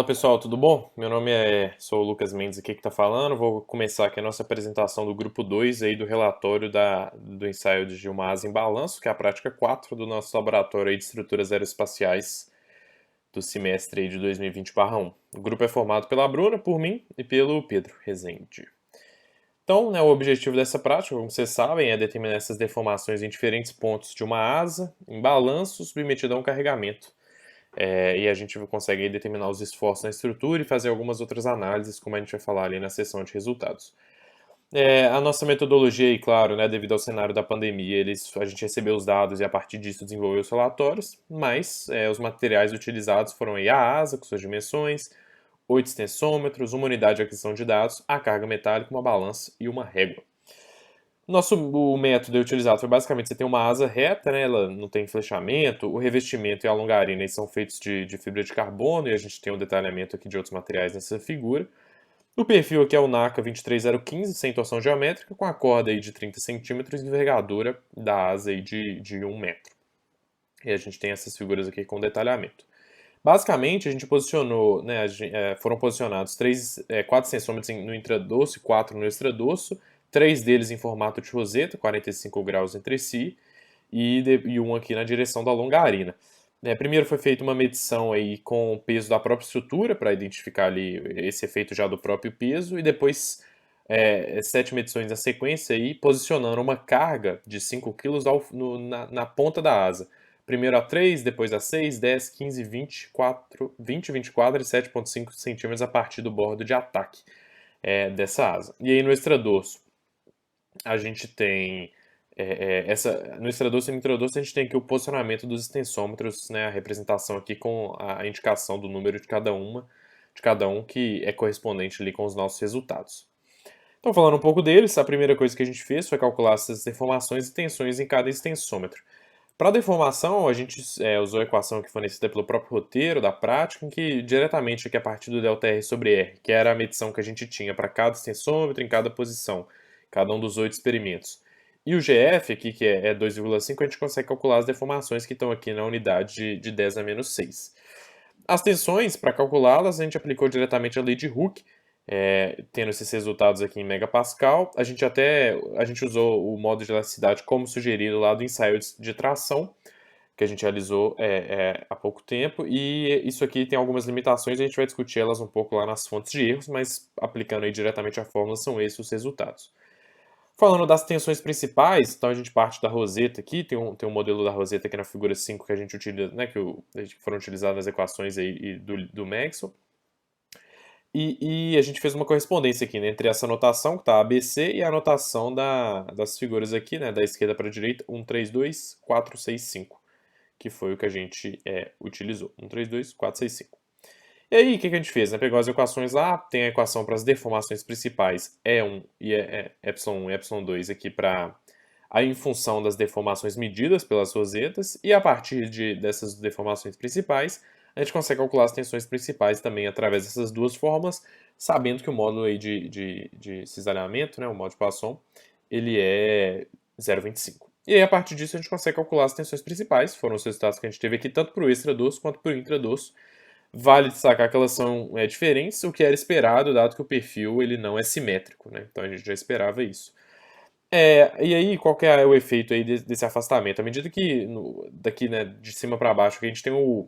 Fala pessoal, tudo bom? Sou o Lucas Mendes aqui que está falando. Vou começar aqui a nossa apresentação do grupo 2 aí do relatório do ensaio de uma asa em balanço, que é a prática 4 do nosso laboratório aí de estruturas aeroespaciais do semestre aí de 2020/1. O grupo é formado pela Bruna, por mim e pelo Pedro Rezende. Então, né, o objetivo dessa prática, como vocês sabem, é determinar essas deformações em diferentes pontos de uma asa em balanço submetida a um carregamento. E a gente consegue aí determinar os esforços na estrutura e fazer algumas outras análises, como a gente vai falar ali na sessão de resultados. A nossa metodologia, aí, claro, né, devido ao cenário da pandemia, a gente recebeu os dados e a partir disso desenvolveu os relatórios, mas os materiais utilizados foram aí a asa, com suas dimensões, 8 extensômetros, uma unidade de aquisição de dados, a carga metálica, uma balança e uma régua. O método utilizado foi basicamente, você tem uma asa reta, né, ela não tem flechamento, o revestimento e a longarina são feitos de fibra de carbono, e a gente tem um detalhamento aqui de outros materiais nessa figura. O perfil aqui é o NACA 23015, sem torção geométrica, com a corda aí de 30 centímetros e envergadura da asa aí de 1 metro. E a gente tem essas figuras aqui com detalhamento. Basicamente, a gente posicionou, né, foram posicionados 4 sensômetros no intradorso e 4 no extradorso, 3 deles em formato de roseta, 45 graus entre si, e um aqui na direção da longarina. Primeiro foi feita uma medição aí com o peso da própria estrutura, para identificar ali esse efeito já do próprio peso, e depois 7 medições na sequência, aí, posicionando uma carga de 5 kg na ponta da asa. Primeiro a 3, depois a 6, 10, 15, 20, 24 e 7,5 centímetros a partir do bordo de ataque dessa asa. E aí no extradorso, a gente tem no extradorso e no intradorso a gente tem aqui o posicionamento dos extensômetros, né, a representação aqui com a indicação do número de cada um que é correspondente ali com os nossos resultados. Então, falando um pouco deles, a primeira coisa que a gente fez foi calcular essas deformações e tensões em cada extensômetro. Para a deformação, a gente usou a equação que fornecida pelo próprio roteiro da prática, em que diretamente aqui a partir do ΔR sobre R, que era a medição que a gente tinha para cada extensômetro em cada posição, cada um dos 8 experimentos. E o GF aqui, que é 2,5, a gente consegue calcular as deformações que estão aqui na unidade de 10 a menos 6. As tensões, para calculá-las, a gente aplicou diretamente a lei de Hooke, tendo esses resultados aqui em megapascal. A gente usou o modo de elasticidade como sugerido lá do ensaio de tração, que a gente realizou há pouco tempo, e isso aqui tem algumas limitações, a gente vai discutir elas um pouco lá nas fontes de erros, mas aplicando aí diretamente a fórmula, são esses os resultados. Falando das tensões principais, então a gente parte da roseta aqui, tem um modelo da roseta aqui na figura 5 que a gente utiliza, né, que foram utilizadas as equações aí do Maxwell. E a gente fez uma correspondência aqui, né, entre essa anotação, que está ABC, e a anotação das figuras aqui, né, da esquerda para a direita, 1, 3, 2, 4, 6, 5, que foi o que a gente utilizou. 1, 3, 2, 4, 6, 5. E aí, o que a gente fez? Né? Pegou as equações lá, tem a equação para as deformações principais E1 e ε1 e ε2 aqui aí em função das deformações medidas pelas rosetas, e a partir dessas deformações principais, a gente consegue calcular as tensões principais também através dessas duas fórmulas, sabendo que o módulo aí de cisalhamento, né, o módulo de Poisson, ele é 0,25. E aí, a partir disso, a gente consegue calcular as tensões principais, foram os resultados que a gente teve aqui, tanto para o extradorso quanto para o intradorso. Vale destacar que elas são diferentes, o que era esperado, dado que o perfil ele não é simétrico, né? Então a gente já esperava isso. E aí, qual que é o efeito aí desse afastamento? À medida que, daqui, né, de cima para baixo, que a gente tem o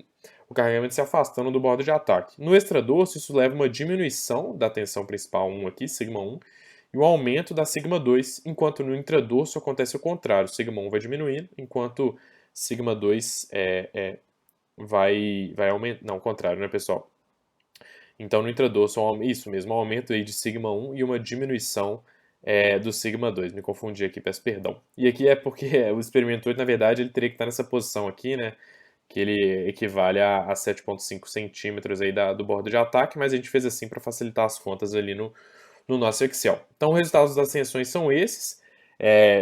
carregamento se afastando do bordo de ataque. No extradorso, isso leva a uma diminuição da tensão principal 1 aqui, sigma 1, e um aumento da sigma 2, enquanto no intradorso acontece o contrário. Sigma 1 vai diminuindo, enquanto sigma 2 vai aumentar. Não, o contrário, né, pessoal? Então, no intradorso, isso mesmo, um aumento aí de sigma 1 e uma diminuição do sigma 2. Me confundi aqui, peço perdão. E aqui é porque o experimento 8, na verdade, ele teria que estar nessa posição aqui, né? Que ele equivale a 7,5 centímetros aí do bordo de ataque, mas a gente fez assim para facilitar as contas ali no nosso Excel. Então, os resultados das tensões são esses.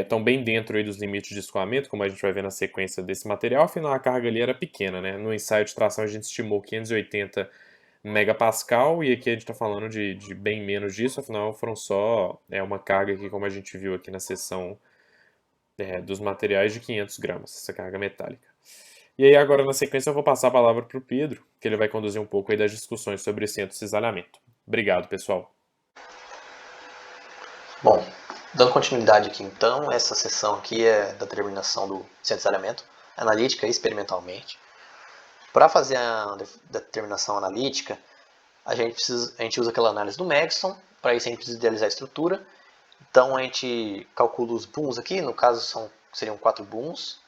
Estão bem dentro aí dos limites de escoamento, como a gente vai ver na sequência desse material. Afinal, a carga ali era pequena, né? No ensaio de tração, a gente estimou 580 megapascal, e aqui a gente está falando de bem menos disso, afinal foram só uma carga aqui, como a gente viu aqui na seção dos materiais, de 500 gramas, essa carga metálica. E aí agora na sequência eu vou passar a palavra para o Pedro, que ele vai conduzir um pouco aí das discussões sobre centro de cisalhamento. Obrigado, pessoal. Bom, dando continuidade aqui então, essa sessão aqui é da determinação do centro analítica experimentalmente. Para fazer a determinação analítica, a gente usa aquela análise do Megson, para isso a gente precisa idealizar a estrutura. Então a gente calcula os booms aqui, no caso seriam 4 booms,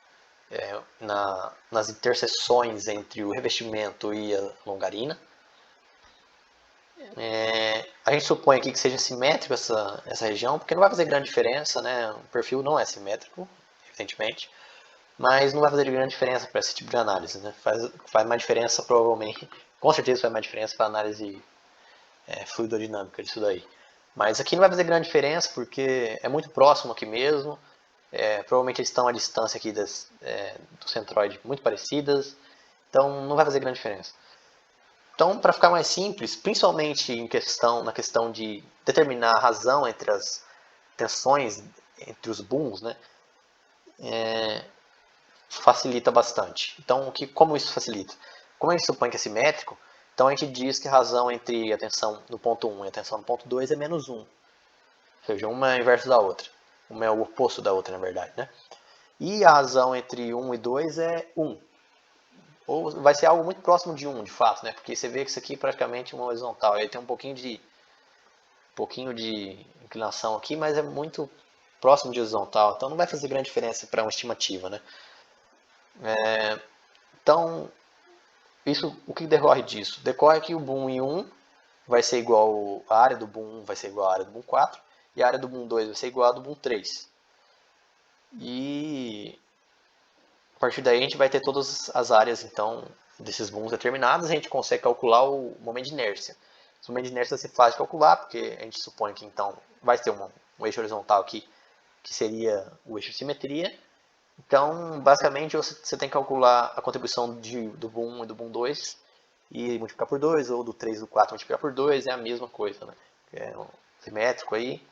nas interseções entre o revestimento e a longarina. A gente supõe aqui que seja simétrico essa região, porque não vai fazer grande diferença, né? O perfil não é simétrico, evidentemente, mas não vai fazer grande diferença para esse tipo de análise, né? Faz mais diferença, provavelmente, com certeza faz mais diferença para a análise fluidodinâmica disso daí. Mas aqui não vai fazer grande diferença, porque é muito próximo aqui mesmo, provavelmente eles estão à distância aqui do centroide muito parecidas, então não vai fazer grande diferença. Então, para ficar mais simples, principalmente na questão de determinar a razão entre as tensões entre os booms, né, facilita bastante. Então, como isso facilita? Como a gente supõe que é simétrico, então a gente diz que a razão entre a tensão no ponto 1 e a tensão no ponto 2 é menos 1. Ou seja, uma é inverso da outra. Uma é o oposto da outra, na verdade. Né? E a razão entre 1 e 2 é 1. Ou vai ser algo muito próximo de 1, de fato, né? Porque você vê que isso aqui é praticamente uma horizontal. Ele tem um pouquinho de inclinação aqui, mas é muito próximo de horizontal. Então não vai fazer grande diferença para uma estimativa, né? Então, o que decorre disso? Decorre que o boom em 1 vai ser igual, a área do boom 1 vai ser igual à área do boom 4, e a área do boom 2 vai ser igual à do boom 3. E a partir daí a gente vai ter todas as áreas, então, desses booms determinadas, a gente consegue calcular o momento de inércia. O momento de inércia vai ser fácil de calcular, porque a gente supõe que então vai ter um eixo horizontal aqui, que seria o eixo de simetria. Então, basicamente, você tem que calcular a contribuição do boom 1 e do boom 2 e multiplicar por 2, ou do 3 e do 4 multiplicar por 2, é a mesma coisa, né? É um simétrico aí.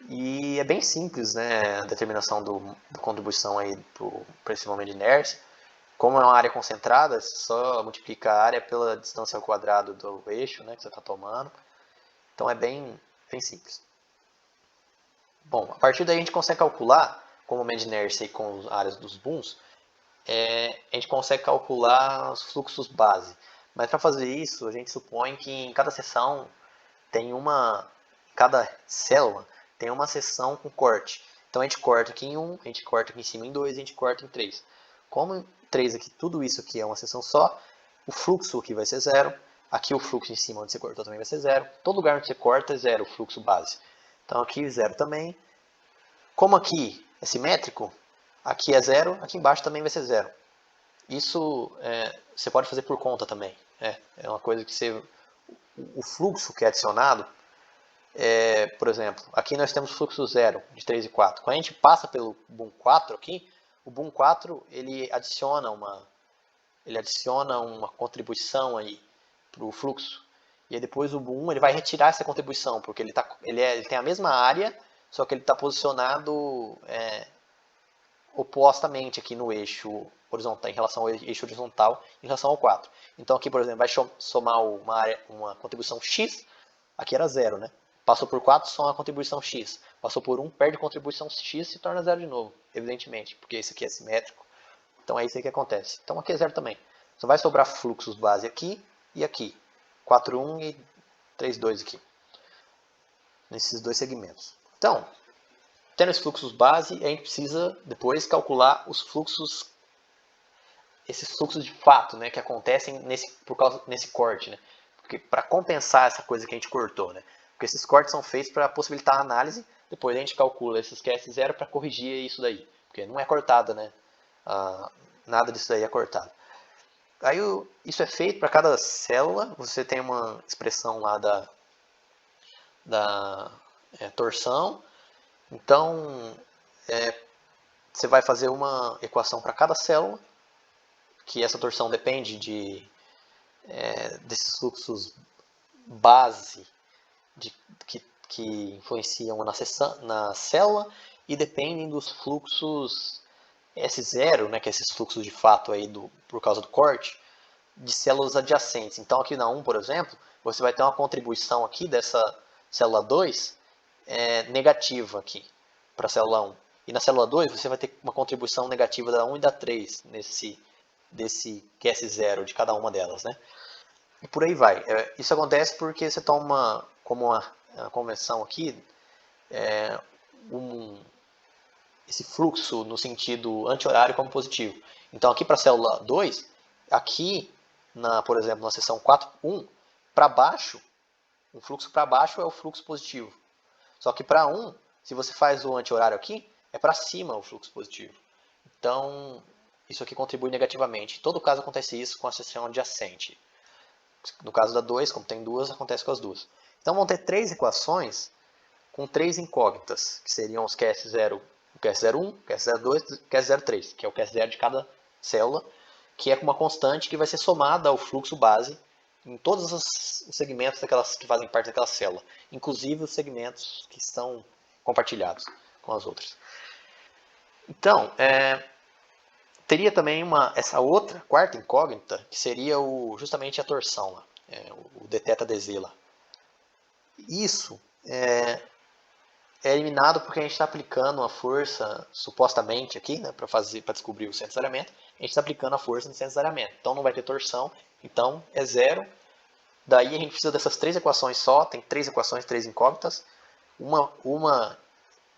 E é bem simples, né, a determinação da contribuição aí para esse momento de inércia. Como é uma área concentrada, você só multiplica a área pela distância ao quadrado do eixo, né, que você está tomando. Então é bem simples. Bom, a partir daí a gente consegue calcular, com o momento de inércia e com as áreas dos booms, a gente consegue calcular os fluxos base. Mas para fazer isso, a gente supõe que em cada seção cada célula tem uma seção com corte. Então a gente corta aqui em 1, a gente corta aqui em cima em 2, a gente corta em 3. Como em 3 aqui, tudo isso aqui é uma seção só, o fluxo aqui vai ser zero, aqui o fluxo em cima onde você cortou também vai ser zero, todo lugar onde você corta é zero o fluxo base. Então aqui zero também. Como aqui é simétrico, aqui é zero, aqui embaixo também vai ser zero. Isso você pode fazer por conta também. É uma coisa que o fluxo que é adicionado, por exemplo, aqui nós temos fluxo zero de 3 e 4. Quando a gente passa pelo boom 4 aqui, o boom 4 ele adiciona uma contribuição aí para o fluxo. E aí depois o boom ele vai retirar essa contribuição, porque ele tem a mesma área, só que ele está posicionado opostamente aqui no eixo horizontal, em relação ao eixo horizontal, em relação ao 4. Então aqui, por exemplo, vai somar uma contribuição x, aqui era zero, né? Passou por 4, soma a contribuição x. Passou por 1, perde a contribuição x e se torna zero de novo, evidentemente, porque isso aqui é simétrico. Então é isso aí que acontece. Então aqui é zero também. Só vai sobrar fluxos base aqui e aqui. 4,1 e 3,2 aqui. Nesses dois segmentos. Então, tendo esses fluxos base, a gente precisa depois calcular esses fluxos de fato, né, que acontecem nesse corte, né? Porque para compensar essa coisa que a gente cortou, né? Porque esses cortes são feitos para possibilitar a análise, depois a gente calcula esses QS0 para corrigir isso daí, porque não é cortado, né? Nada disso daí é cortado. Aí isso é feito para cada célula, você tem uma expressão lá da torção. Então, você vai fazer uma equação para cada célula, que essa torção depende desses fluxos base que influenciam na célula e dependem dos fluxos S0, né, que é esses fluxos de fato aí por causa do corte, de células adjacentes. Então aqui na 1, por exemplo, você vai ter uma contribuição aqui dessa célula 2 negativa aqui para a célula 1. E na célula 2 você vai ter uma contribuição negativa da 1 e da 3 desse QS0 de cada uma delas, né? E por aí vai. Isso acontece porque você toma como uma convenção aqui esse fluxo no sentido anti-horário como positivo. Então aqui para a célula 2, aqui, por exemplo, na seção 4.1, para baixo, o fluxo para baixo é o fluxo positivo. Só que para 1, se você faz o anti-horário aqui, é para cima o fluxo positivo. Então, isso aqui contribui negativamente. Em todo caso, acontece isso com a seção adjacente. No caso da 2, como tem duas, acontece com as duas. Então, vão ter 3 equações com 3 incógnitas, que seriam os QS0, o QS01, o QS02 e o QS03, que é o QS0 de cada célula, que é uma constante que vai ser somada ao fluxo base em todos os segmentos daquelas que fazem parte daquela célula, inclusive os segmentos que estão compartilhados com as outras. Então, teria também essa outra, quarta incógnita, que seria justamente a torção, lá, o deteta-DZ lá. Isso é eliminado porque a gente está aplicando a força, supostamente aqui, né, para descobrir o centro de alinhamento, a gente está aplicando a força no centro de alinhamento. Então não vai ter torção, então é zero. Daí a gente precisa dessas 3 equações só, tem 3 equações, 3 incógnitas, uma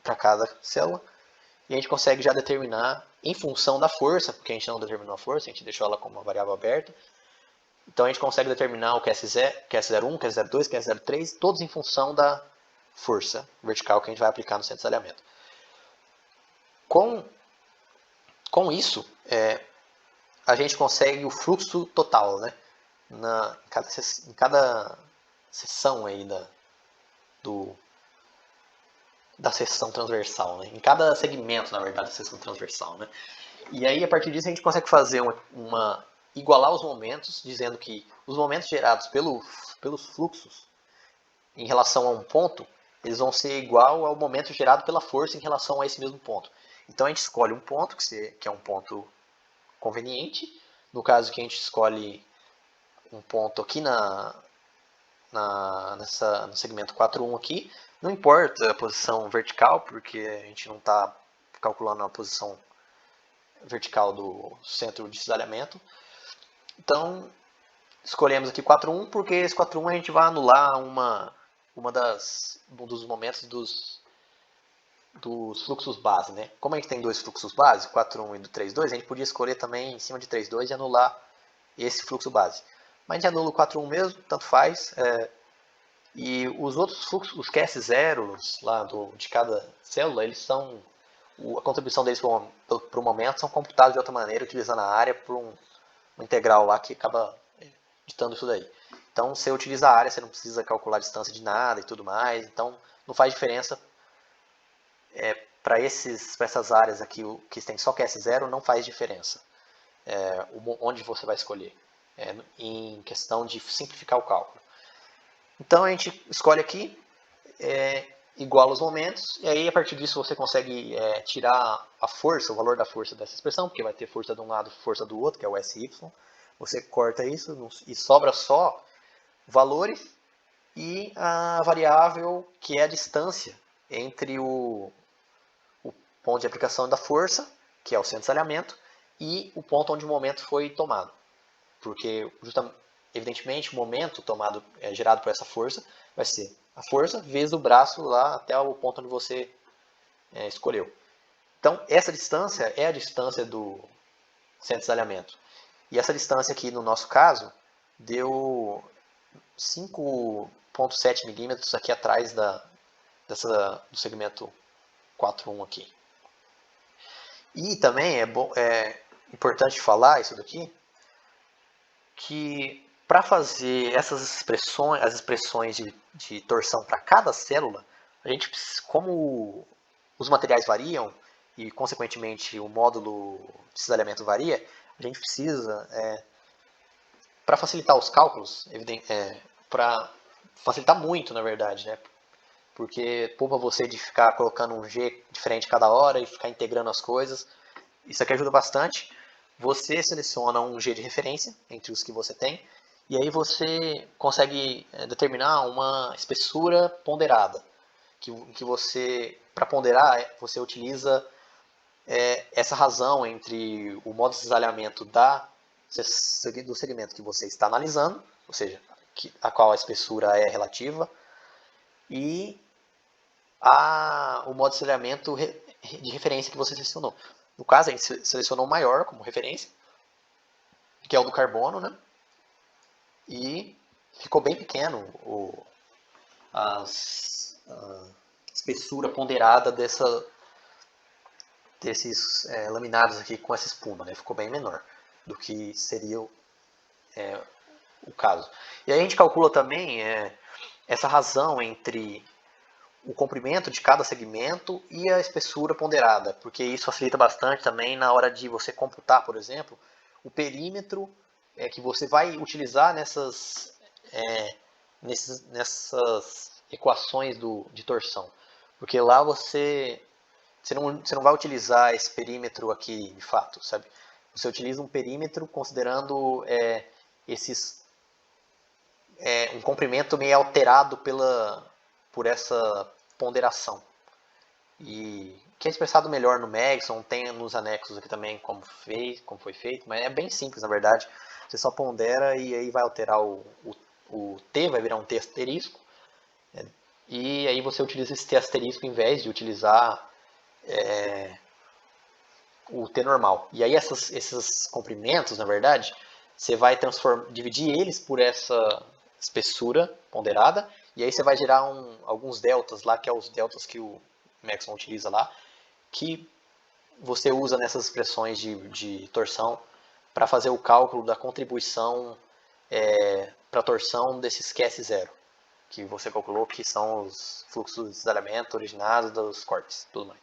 para cada célula, e a gente consegue já determinar, em função da força, porque a gente não determinou a força, a gente deixou ela como uma variável aberta, então a gente consegue determinar o QS0, QS01, QS02, QS03, todos em função da força vertical que a gente vai aplicar no centro de alinhamento. Com isso, a gente consegue o fluxo total, né? Em cada seção aí da seção transversal, né? Em cada segmento, na verdade, da seção transversal, né? E aí, a partir disso, a gente consegue fazer igualar os momentos, dizendo que os momentos gerados pelos fluxos em relação a um ponto, eles vão ser igual ao momento gerado pela força em relação a esse mesmo ponto. Então a gente escolhe um ponto, que é um ponto conveniente. No caso que a gente escolhe um ponto aqui no segmento 4.1 aqui, não importa a posição vertical, porque a gente não está calculando a posição vertical do centro de cisalhamento. Então, escolhemos aqui 4.1, porque esse 4.1 a gente vai anular um dos momentos dos fluxos base, né? Como a gente tem 2 fluxos base, 4.1 e do 3.2, a gente podia escolher também em cima de 3.2 e anular esse fluxo base. Mas a gente anula o 4.1 mesmo, tanto faz. E os outros fluxos, os QS0 lá de cada célula, eles são a contribuição deles para o momento são computados de outra maneira, utilizando a área por uma integral lá que acaba ditando isso daí. Então, você utiliza a área, você não precisa calcular a distância de nada e tudo mais. Então, não faz diferença para essas áreas aqui que tem só QS0, não faz diferença onde você vai escolher, em questão de simplificar o cálculo. Então, a gente escolhe aqui, iguala os momentos, e aí a partir disso você consegue tirar a força, o valor da força dessa expressão, porque vai ter força de um lado e força do outro, que é o SY. Você corta isso e sobra só valores e a variável que é a distância entre o ponto de aplicação da força, que é o centro de alinhamento, e o ponto onde o momento foi tomado. Porque, evidentemente, o momento gerado por essa força vai ser a força vezes o braço lá até o ponto onde você escolheu. Então, essa distância é a distância do centro de alinhamento. E essa distância aqui, no nosso caso, deu 5,7 milímetros aqui atrás do segmento 4.1 aqui. E também é importante falar isso daqui, que para fazer essas expressões, as expressões de torção para cada célula, a gente, como os materiais variam e consequentemente o módulo de cisalhamento varia, a gente precisa, para facilitar os cálculos, para facilitar muito, na verdade, né? Porque poupa você de ficar colocando um G diferente cada hora e ficar integrando as coisas. Isso aqui ajuda bastante. Você seleciona um G de referência entre os que você tem, e aí você consegue determinar uma espessura ponderada, que você, para ponderar, você utiliza essa razão entre o modo de cisalhamento do segmento que você está analisando, ou seja, a qual a espessura é relativa, e o modo de cisalhamento de referência que você selecionou. No caso, a gente selecionou o maior como referência, que é o do carbono, né? E ficou bem pequeno a espessura ponderada desses laminados aqui com essa espuma, né? Ficou bem menor do que seria o caso. E aí a gente calcula também essa razão entre o comprimento de cada segmento e a espessura ponderada, porque isso facilita bastante também na hora de você computar, por exemplo, o perímetro que você vai utilizar nessas equações de torção. Porque lá você não vai utilizar esse perímetro aqui de fato, sabe? Você utiliza um perímetro considerando um comprimento meio alterado por essa ponderação. E que é expressado melhor no Megson, tem nos anexos aqui também como foi feito, mas é bem simples na verdade. Você só pondera e aí vai alterar o T, vai virar um T asterisco, e aí você utiliza esse T asterisco em vez de utilizar o T normal. E aí esses comprimentos, na verdade, você vai dividir eles por essa espessura ponderada, e aí você vai gerar alguns deltas lá, que é os deltas que o Maxwell utiliza lá, que você usa nessas expressões de torção para fazer o cálculo da contribuição para a torção desse esquece zero, que você calculou que são os fluxos de desalhamento originados dos cortes, tudo mais.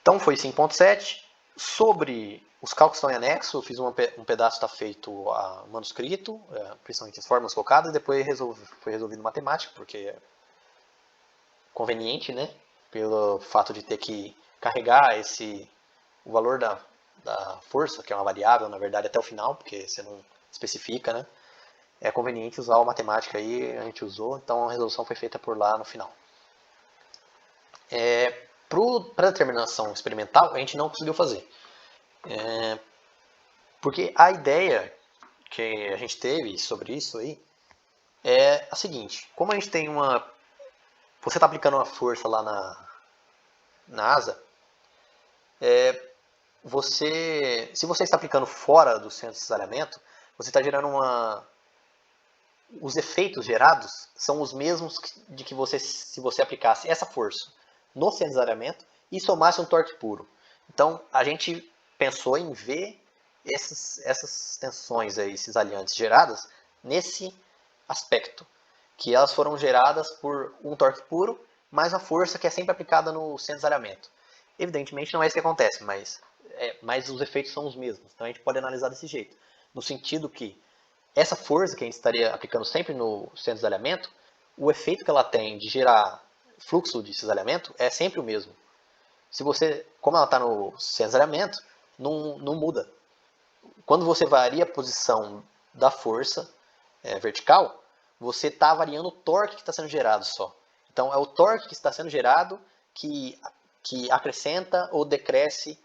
Então foi 5.7. Sobre os cálculos que estão em anexo, eu fiz um pedaço está feito a manuscrito, principalmente as fórmulas colocadas, e depois foi resolvido matemática, porque é conveniente, né? Pelo fato de ter que carregar o valor da força, que é uma variável, na verdade, até o final, porque você não especifica, né? É conveniente usar a matemática aí, a gente usou, então a resolução foi feita por lá no final. Para determinação experimental, a gente não conseguiu fazer. Porque a ideia que a gente teve sobre isso aí é a seguinte: como a gente tem você está aplicando uma força lá na asa, se você está aplicando fora do centro de cisalhamento, você está gerando os efeitos gerados são os mesmos de que se você aplicasse essa força no centro de cisalhamento e somasse um torque puro. Então, a gente pensou em ver essas tensões aí, cisalhantes geradas nesse aspecto, que elas foram geradas por um torque puro mais a força que é sempre aplicada no centro de cisalhamento. Evidentemente não é isso que acontece, mas os efeitos são os mesmos. Então a gente pode analisar desse jeito, no sentido que essa força que a gente estaria aplicando sempre no centro de cisalhamento, o efeito que ela tem de gerar fluxo de cisalhamento é sempre o mesmo. Como ela está no centro de cisalhamento, não muda. Quando você varia a posição da força vertical, você está variando o torque que está sendo gerado só. Então é o torque que está sendo gerado que acrescenta ou decresce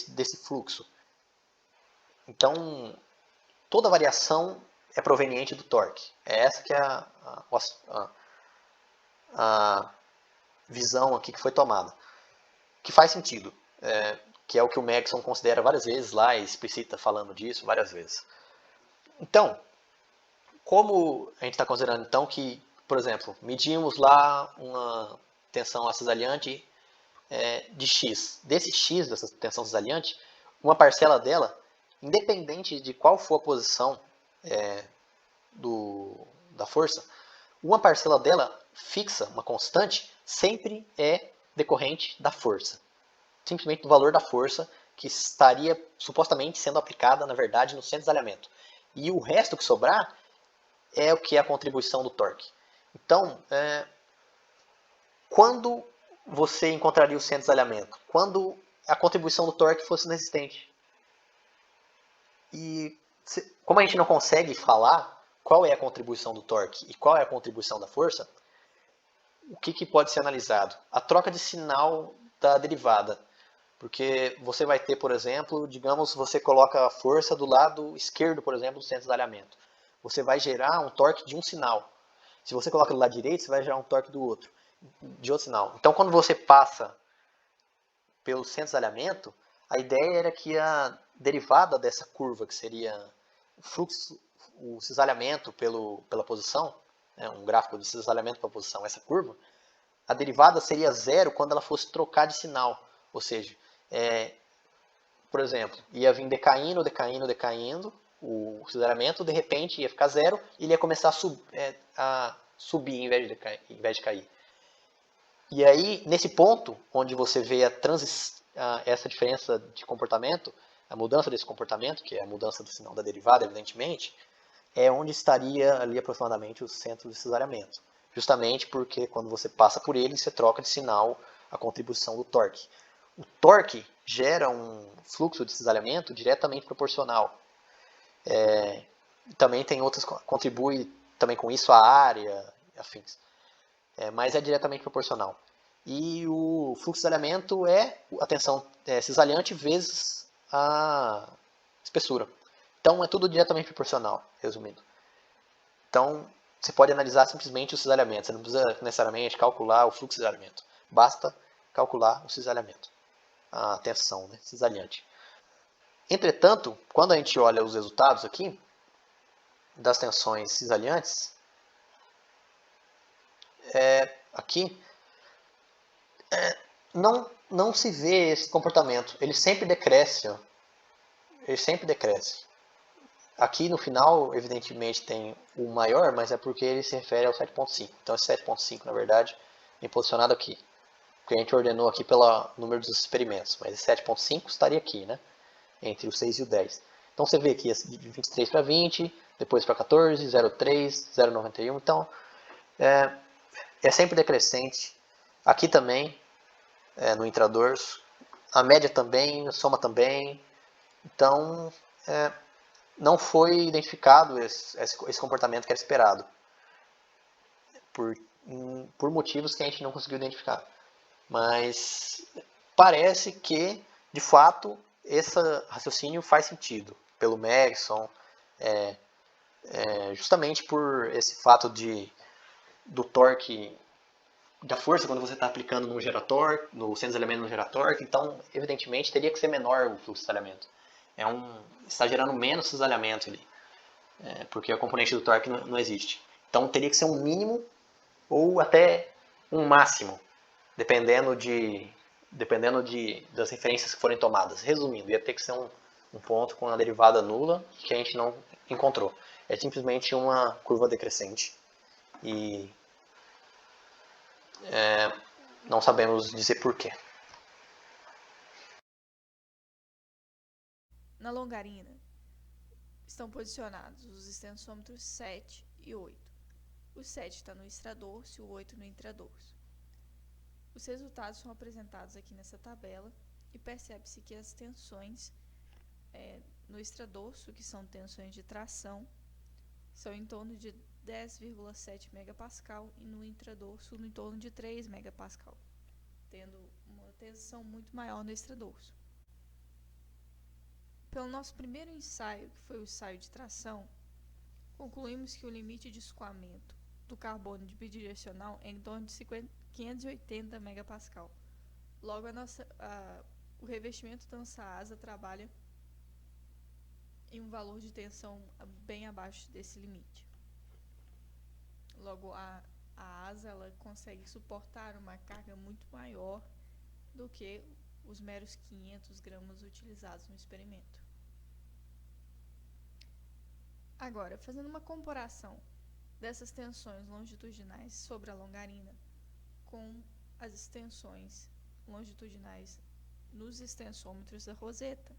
desse fluxo. Então, toda variação é proveniente do torque. É essa que é a visão aqui que foi tomada. Que faz sentido. Que é o que o Megson considera várias vezes lá e explicita falando disso várias vezes. Então, como a gente está considerando então que, por exemplo, medimos lá uma tensão acisalhante de X. Desse X, dessa tensão cisalhante, uma parcela dela, independente de qual for a posição da força, uma parcela dela fixa, uma constante, sempre é decorrente da força. Simplesmente do valor da força que estaria supostamente sendo aplicada, na verdade, no centro de desalhamento. E o resto que sobrar é o que é a contribuição do torque. Então, quando você encontraria o centro de desalhamento? Quando a contribuição do torque fosse inexistente. E como a gente não consegue falar qual é a contribuição do torque e qual é a contribuição da força, o que pode ser analisado? A troca de sinal da derivada. Porque você vai ter, por exemplo, digamos, você coloca a força do lado esquerdo, por exemplo, do centro de desalhamento. Você vai gerar um torque de um sinal. Se você coloca do lado direito, você vai gerar um torque do outro, de outro sinal. Então, quando você passa pelo centro de desalhamento, a ideia era que a derivada dessa curva, que seria o fluxo, o cisalhamento pela posição, né, um gráfico de cisalhamento pela posição, essa curva, a derivada seria zero quando ela fosse trocar de sinal. Ou seja, por exemplo, ia vir decaindo, decaindo, decaindo o cisalhamento, de repente ia ficar zero e ele ia começar a subir em vez de cair. E aí, nesse ponto, onde você vê essa diferença de comportamento, a mudança desse comportamento, que é a mudança do sinal da derivada, evidentemente, é onde estaria ali aproximadamente o centro de cisalhamento. Justamente porque quando você passa por ele, você troca de sinal a contribuição do torque. O torque gera um fluxo de cisalhamento diretamente proporcional. Também tem outras, contribui também com isso a área, afins. Mas é diretamente proporcional. E o fluxo de cisalhamento é a tensão cisalhante vezes a espessura. Então é tudo diretamente proporcional, resumindo. Então você pode analisar simplesmente o cisalhamento, você não precisa necessariamente calcular o fluxo de cisalhamento. Basta calcular o cisalhamento, a tensão, né, cisalhante. Entretanto, quando a gente olha os resultados aqui das tensões cisalhantes, aqui não se vê esse comportamento. Ele sempre decresce. Ó. Ele sempre decresce. Aqui no final, evidentemente, tem o maior, mas é porque ele se refere ao 7.5. Então esse 7.5, na verdade, é posicionado aqui. Porque a gente ordenou aqui pelo número dos experimentos. Mas esse 7.5 estaria aqui, né? Entre o 6 e o 10. Então você vê aqui de 23 para 20, depois para 14, 0,3, 0,91. Então é sempre decrescente. Aqui também, no intradorso. A média também, a soma também. Então, não foi identificado esse comportamento que era esperado. Por motivos que a gente não conseguiu identificar. Mas parece que, de fato, esse raciocínio faz sentido. Pelo Megson, justamente por esse fato do torque, da força quando você está aplicando no gerator, no centro de elemento no gerator, então, evidentemente, teria que ser menor o fluxo de cisalhamento. Está gerando menos cisalhamento ali, porque a componente do torque não existe. Então, teria que ser um mínimo ou até um máximo, dependendo das referências que forem tomadas. Resumindo, ia ter que ser um ponto com a derivada nula que a gente não encontrou. É simplesmente uma curva decrescente. E não sabemos dizer porquê. Na longarina estão posicionados os extensômetros 7 e 8. O 7 está no extradorso e o 8 no intradorso. Os resultados são apresentados aqui nessa tabela e percebe-se que as tensões no extradorso, que são tensões de tração, são em torno de 10,7 megapascal e no intradorso em torno de 3 megapascal, tendo uma tensão muito maior no extradorso. Pelo nosso primeiro ensaio, que foi o ensaio de tração, concluímos que o limite de escoamento do carbono bidirecional é em torno de 580 megapascal. Logo, o revestimento da nossa asa trabalha em um valor de tensão bem abaixo desse limite. Logo, a asa ela consegue suportar uma carga muito maior do que os meros 500 gramas utilizados no experimento. Agora, fazendo uma comparação dessas tensões longitudinais sobre a longarina com as extensões longitudinais nos extensômetros da roseta,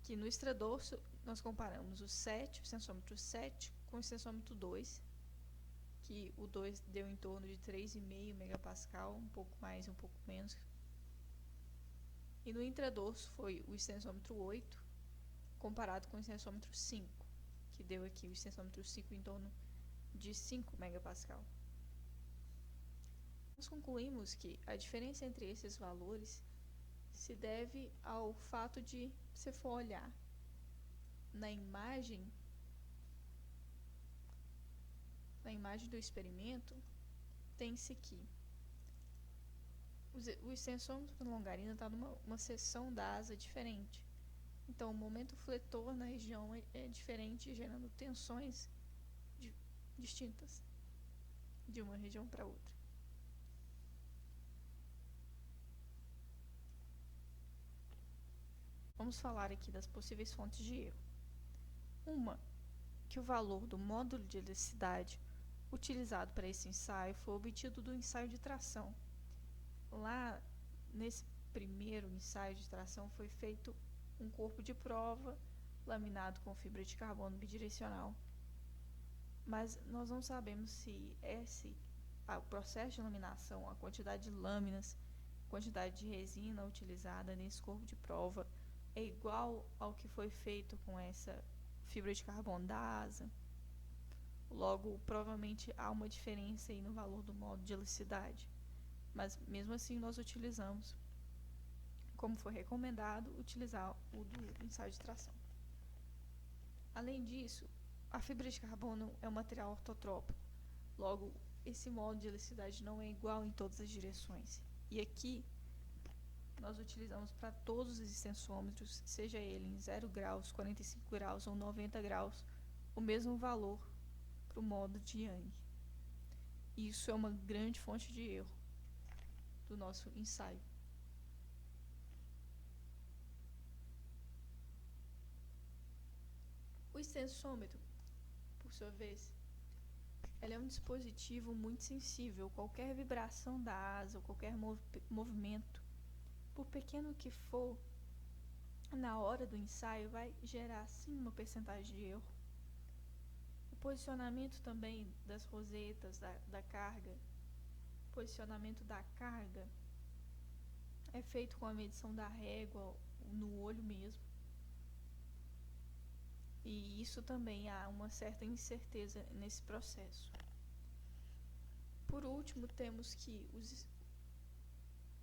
que no extradorso nós comparamos o extensômetro 7 com o extensômetro 2, que o 2 deu em torno de 3,5 megapascal, um pouco mais, um pouco menos. E no intradorso foi o extensômetro 8, comparado com o extensômetro 5, que deu aqui o extensômetro 5 em torno de 5 megapascal. Nós concluímos que a diferença entre esses valores se deve ao fato de, se for olhar na imagem do experimento, tem-se que o extensômetro da longarina está numa seção da asa diferente. Então, o momento fletor na região é diferente, gerando tensões distintas de uma região para outra. Vamos falar aqui das possíveis fontes de erro. Uma, que o valor do módulo de elasticidade utilizado para esse ensaio foi obtido do ensaio de tração. Lá, nesse primeiro ensaio de tração, foi feito um corpo de prova laminado com fibra de carbono bidirecional. Mas nós não sabemos se o processo de laminação, a quantidade de lâminas, quantidade de resina utilizada nesse corpo de prova é igual ao que foi feito com essa fibra de carbono da asa. Logo, provavelmente há uma diferença aí no valor do módulo de elasticidade. Mas mesmo assim nós utilizamos, como foi recomendado, utilizar o do ensaio de tração. Além disso, a fibra de carbono é um material ortotrópico. Logo, esse módulo de elasticidade não é igual em todas as direções. E aqui nós utilizamos para todos os extensômetros, seja ele em 0 graus, 45 graus ou 90 graus, o mesmo valor para o módulo de Young. Isso é uma grande fonte de erro do nosso ensaio. O extensômetro, por sua vez, ele é um dispositivo muito sensível. Qualquer vibração da asa ou qualquer movimento, por pequeno que for, na hora do ensaio vai gerar sim uma percentagem de erro. O posicionamento também das rosetas, da carga, posicionamento da carga é feito com a medição da régua no olho mesmo. E isso também há uma certa incerteza nesse processo. Por último, temos que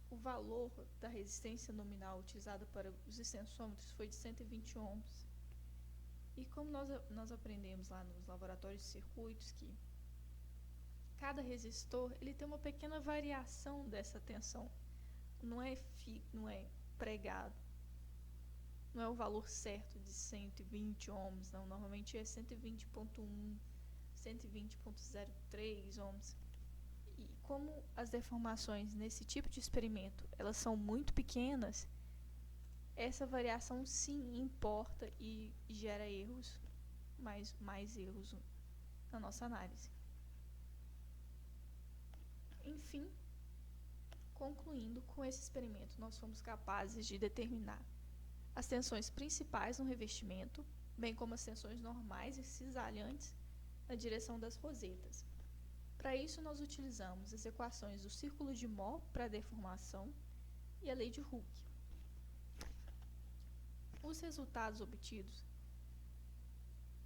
o valor da resistência nominal utilizada para os extensômetros foi de 120 ohms. E como nós aprendemos lá nos laboratórios de circuitos que cada resistor ele tem uma pequena variação dessa tensão. Não é pregado. Não é o valor certo de 120 ohms, não. Normalmente é 120.1, 120.03 ohms. E como as deformações nesse tipo de experimento elas são muito pequenas, essa variação sim importa e gera erros, mais erros na nossa análise. Enfim, concluindo, com esse experimento nós fomos capazes de determinar as tensões principais no revestimento, bem como as tensões normais e cisalhantes na direção das rosetas. Para isso, nós utilizamos as equações do círculo de Mohr para a deformação e a lei de Hooke. Os resultados obtidos,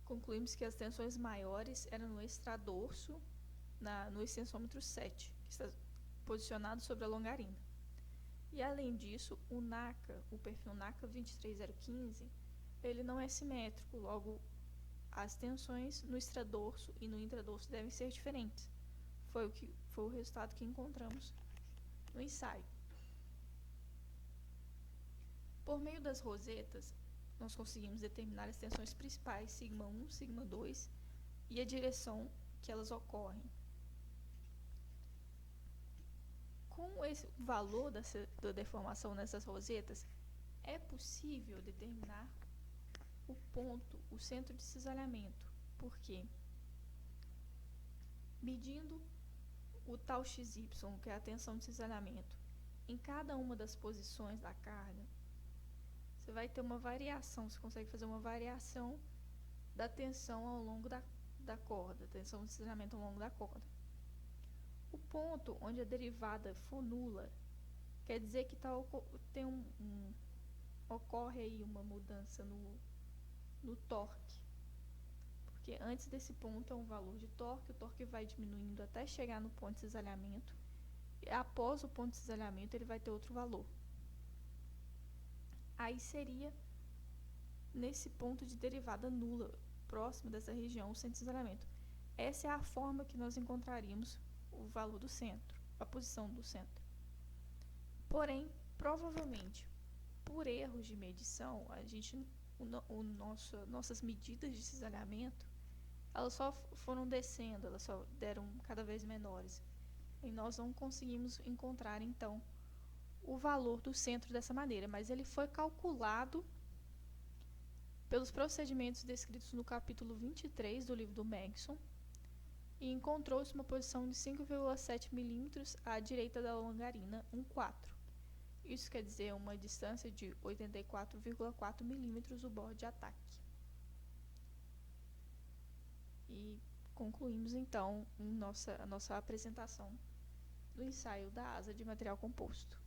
concluímos que as tensões maiores eram no extradorso, no extensômetro 7, que está posicionado sobre a longarina. E além disso, o perfil NACA 23015, ele não é simétrico, logo as tensões no extradorso e no intradorso devem ser diferentes. Foi o resultado que encontramos no ensaio. Por meio das rosetas, nós conseguimos determinar as tensões principais sigma 1, sigma 2 e a direção que elas ocorrem. Com esse valor da deformação nessas rosetas, é possível determinar o ponto, o centro de cisalhamento, porque medindo o tal XY, que é a tensão de cisalhamento, em cada uma das posições da carga, você vai ter uma variação, você consegue fazer uma variação da tensão ao longo da corda, tensão de cisalhamento ao longo da corda. O ponto onde a derivada for nula quer dizer que ocorre aí uma mudança no torque. Porque antes desse ponto é um valor de torque, o torque vai diminuindo até chegar no ponto de cisalhamento. E após o ponto de cisalhamento ele vai ter outro valor. Aí seria nesse ponto de derivada nula, próximo dessa região, o centro de cisalhamento. Essa é a forma que nós encontraríamos o valor do centro, a posição do centro. Porém, provavelmente, por erros de medição, nossas medidas de cisalhamento, elas só foram descendo, elas só deram cada vez menores. E nós não conseguimos encontrar, então, o valor do centro dessa maneira, mas ele foi calculado pelos procedimentos descritos no capítulo 23 do livro do Megson, e encontrou-se uma posição de 5,7 milímetros à direita da longarina 1,4. Isso quer dizer uma distância de 84,4 milímetros do bordo de ataque. E concluímos então a nossa apresentação do ensaio da asa de material composto.